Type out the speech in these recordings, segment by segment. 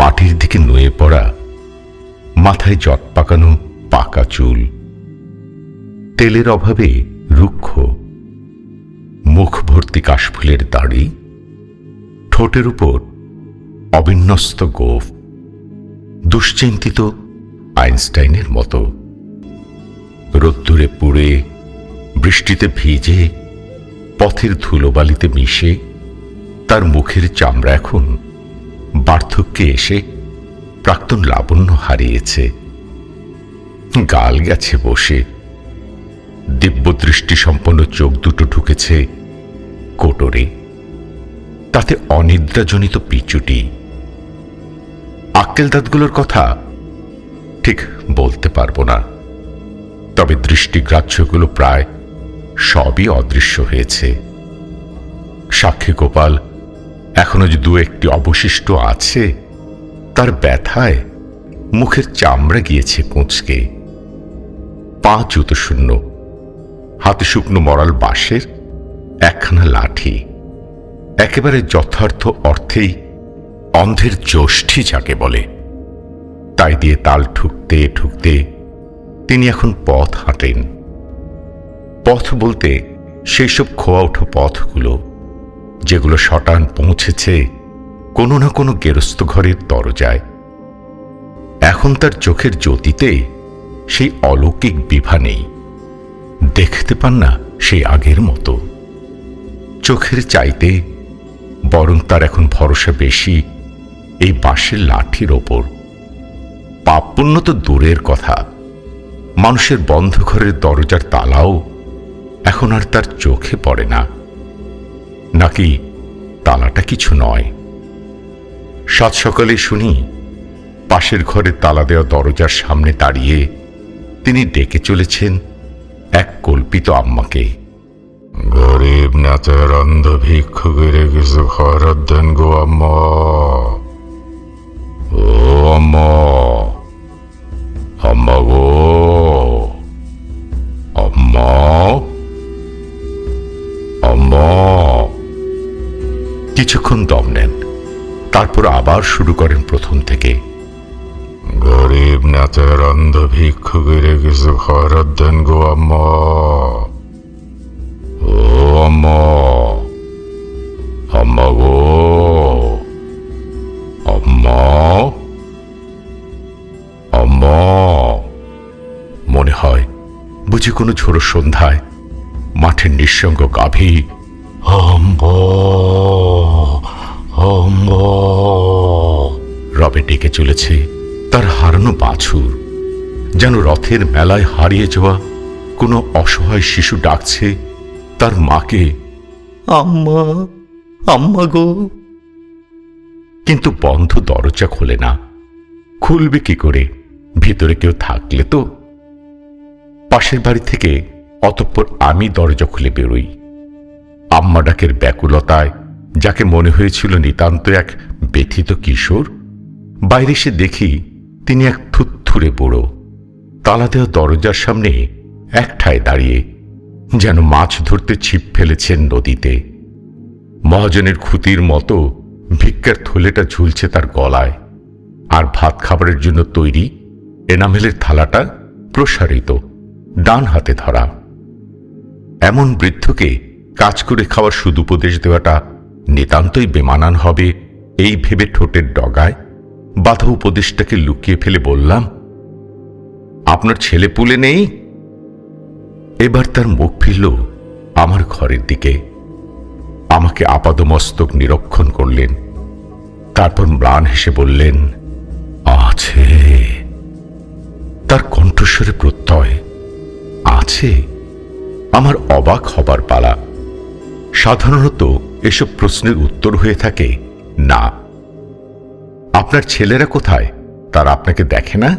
মাটির দিকে নুয়ে পড়া, মাথায় জট পাকানো পাকা চুল, তেলের অভাবে রুক্ষ, মুখ ভর্তি কাশফুলের দাড়ি, ঠোঁটের উপর অবিন্যস্ত গোঁফ, দুশ্চিন্তিত আইনস্টাইনের মতো। রোদ্দুরে পুড়ে, বৃষ্টিতে ভিজে, পথের ধুলোবালিতে মিশে তার মুখের চামড়া এখন বার্ধক্যে এসে প্রাক্তন লাবণ্য হারিয়েছে। গাল গেছে বসে, দিব্যদৃষ্টি সম্পন্ন চোখ দুটো ঢুকেছে কোটরে, তাতে অনিদ্রাজনিত পিচুটি। আক্কেল দাঁতগুলোর কথা ঠিক বলতে পারবো না, তবে দৃষ্টিগ্রাহ্যগুলো প্রায় সবই অদৃশ্য হয়েছে। সাক্ষী গোপাল এখনো যে দু একটি অবশিষ্ট আছে, তার ব্যথায় মুখের চামড়া গিয়েছে কুঁচকে। পা জুতো শূন্য, হাতে শুকনো মরাল বাঁশের একখানা লাঠি, একেবারে যথার্থ অর্থেই অন্ধের যষ্ঠী যাকে বলে, তাই দিয়ে তাল ঠুকতে ঠুকতে তিনি এখন পথ হাঁটেন। পথ বলতে সেই সব খোয়া ওঠো পথগুলো যেগুলো শটান পৌঁছেছে কোনো না কোনো গেরস্ত ঘরের দরজায়। এখন তার চোখের জ্যোতিতে সেই অলৌকিক বিভা নেই, দেখতে পান না সেই আগের মতো। চোখের চাইতে বরং তার এখন ভরসা বেশি এই বাঁশের লাঠির ওপর। পাপ পুণ্য তো দূরের কথা, মানুষের বন্ধ ঘরের দরজার তালাও এখন আর তার চোখে পড়ে না। নাকি তালাটা কিছু নয়? সাত সকালে শুনি পাশের ঘরে তালা দেওয়া দরজার সামনে দাঁড়িয়ে তিনি ডেকে চলেছেন এক কল্পিত আম্মাকে। গরিব নাচের অন্ধ ভিক্ষুকের কিছু খরচ দেন গো আম্মা। ও আম্মা, আম্মা গো, আম্মা, আম্মা। কিছুক্ষণ দম নেন, তারপর আবার শুরু করেন প্রথম থেকে। গরিব নাচের অন্ধ ভিক্ষুকের কিছু খরচ দেন গো আম্মা। ও আম্মা, আম্মা গো, আম্মা, আম্মা। মনে হয় বুঝি কোনো ঝোড়ো সন্ধ্যায় মাঠের নিঃসঙ্গ গাভী আম্মা আম্মা রবে ডেকে চলেছে তার হারানো বাছুর, যেন রথের মেলায় হারিয়ে যাওয়া কোনো অসহায় শিশু ডাকছে তার মাকে, আম্মা, আম্মা গো। কিন্তু বন্ধ দরজা খোলে না। খুলবে কি করে? ভিতরে কেউ থাকলে তো। পাশের বাড়ি থেকে অতঃপর আমি দরজা খুলে বেরোই। আম্মা ডাকের ব্যাকুলতায় যাকে মনে হয়েছিল নিতান্ত এক ব্যথিত কিশোর, বাইরে এসে দেখি তিনি এক থুত্থুরে বুড়ো, তালা দেওয়া দরজার সামনে একঠায় দাঁড়িয়ে, যেন মাছ ধরতে ছিপ ফেলেছেন নদীতে। মহাজনের খুঁতির মতো ভিক্ষার থলেটা ঝুলছে তার গলায়, আর ভাত খাবারের জন্য তৈরি এনামেলের থালাটা প্রসারিত, ডান হাতে ধরা। এমন বৃদ্ধকে কাজ করে খাওয়ার সুদুপদেশ দেওয়াটা নিতান্তই বেমানান হবে এই ভেবে ঠোঁটের ডগায় বাধা উপদেশটাকে লুকিয়ে ফেলে বললাম, আপনার ছেলে পুলে নেই? এবার তার মুখ ফিরল আমার ঘরের দিকে, আমাকে আপাদমস্তক নিরীক্ষণ করলেন, তারপর ম্লান হেসে বললেন, আছে। তার কণ্ঠস্বরে প্রত্যয়, আছে। আমার অবাক হবার পালা। সাধারণত এসব প্রশ্নের উত্তর হয়ে থাকে না। আপনার ছেলেরা কোথায়? তারা আপনাকে দেখে না?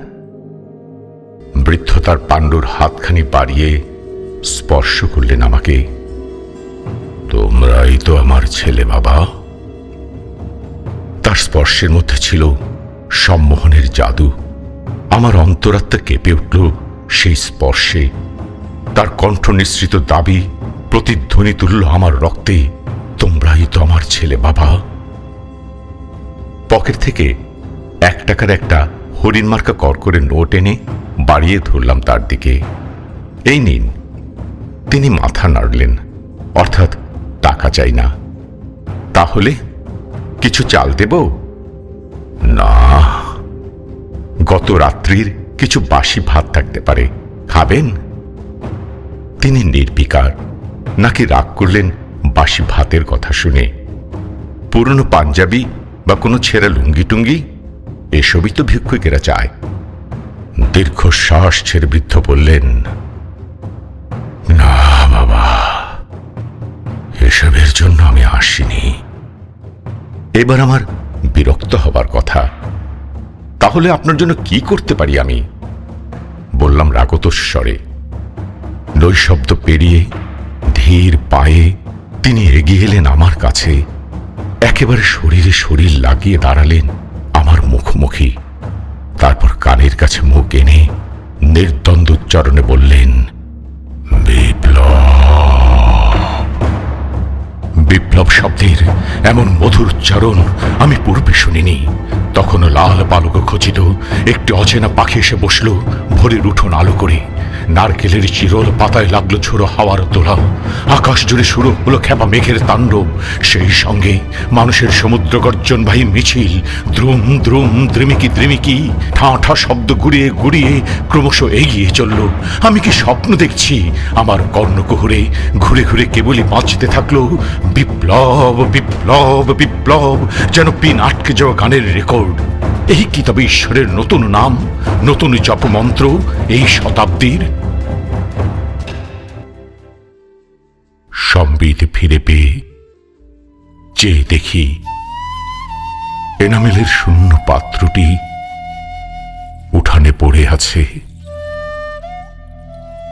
বৃদ্ধ তার পাণ্ডুর হাতখানি বাড়িয়ে স্পর্শ করলেন আমাকে। তোমরাই তো আমার ছেলে বাবা। তার স্পর্শের মধ্যে ছিল সম্মোহনের জাদু। আমার অন্তরাত্মা কেঁপে উঠল সেই স্পর্শে। তার কণ্ঠ নিঃসৃত দাবি প্রতিধ্বনি তুলল আমার রক্তে, তোমরাই তো আমার ছেলে বাবা। পকেট থেকে 1 টাকার একটা হরিণ মার্কা কর করে নোট এনে বাড়িয়ে ধরলাম তার দিকে। এই নিন। তিনি মাথা নাড়লেন, অর্থাৎ টাকা চাই না। তাহলে কিছু চাল দেব? না। গত রাত্রির কিছু বাসি ভাত থাকতে পারে, খাবেন? তিনি নির্বিকার, নাকি রাগ করলেন বাসি ভাতের কথা শুনে? পুরনো পাঞ্জাবি বা কোনো ছেঁড়া লুঙ্গি টুঙ্গি এসবই তো ভিক্ষুকেরা চায়। দীর্ঘশ্বাস ছেড়ে বৃদ্ধ বললেন, না বাবা, এসবের জন্য আমি আসিনি। এবার আমার বিরক্ত হবার কথা। তাহলে আপনার জন্য কি করতে পারি আমি? বললাম রাগত স্বরে। নৈশব্দ পেরিয়ে ধীর পায়ে তিনি এগিয়ে এলেন আমার কাছে, একেবারে শরীরে শরীর লাগিয়ে দাঁড়ালেন আমার মুখোমুখি। তারপর কানের কাছে মুখ এনে নির্দ্বন্দ্ব উচ্চারণে বললেন, বিপ্লব। বিপ্লব শব্দের এমন মধুর উচ্চারণ আমি পূর্বে শুনিনি। তখনও লাল পালক খচিত একটি অচেনা পাখি এসে বসল ভোরের উঠোন আলো করে। নারকেলের চিরল পাতায় লাগলো ঝোড়ো হাওয়ার দোলা। আকাশ জুড়ে শুরু হলো খেপা মেঘের তাণ্ডব। সেই সঙ্গে মানুষের সমুদ্র গর্জনবাহী মিছিল। দ্রুম দ্রুম দ্রিমিকি দ্রিমিকি ঠাঁ ঠাঁ শব্দ গুড়িয়ে গুড়িয়ে ক্রমশ এগিয়ে চলল। আমি কি স্বপ্ন দেখছি? আমার কর্ণকুহরে ঘুরে ঘুরে কেবলই বাঁচতে থাকলো বিপ্লব বিপ্লব বিপ্লব, যেন পিন আটকে যাওয়া গানের রেকর্ড। এই কি তবে ঈশ্বরের নতুন নাম, নতুন জপমন্ত্র এই শতাব্দীর? সম্বিত ফিরে পেয়ে চেয়ে দেখি এনামেলের শূন্য পাত্রটি উঠানে পড়ে আছে।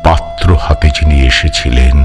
পাত্র হাতে যিনি এসেছিলেন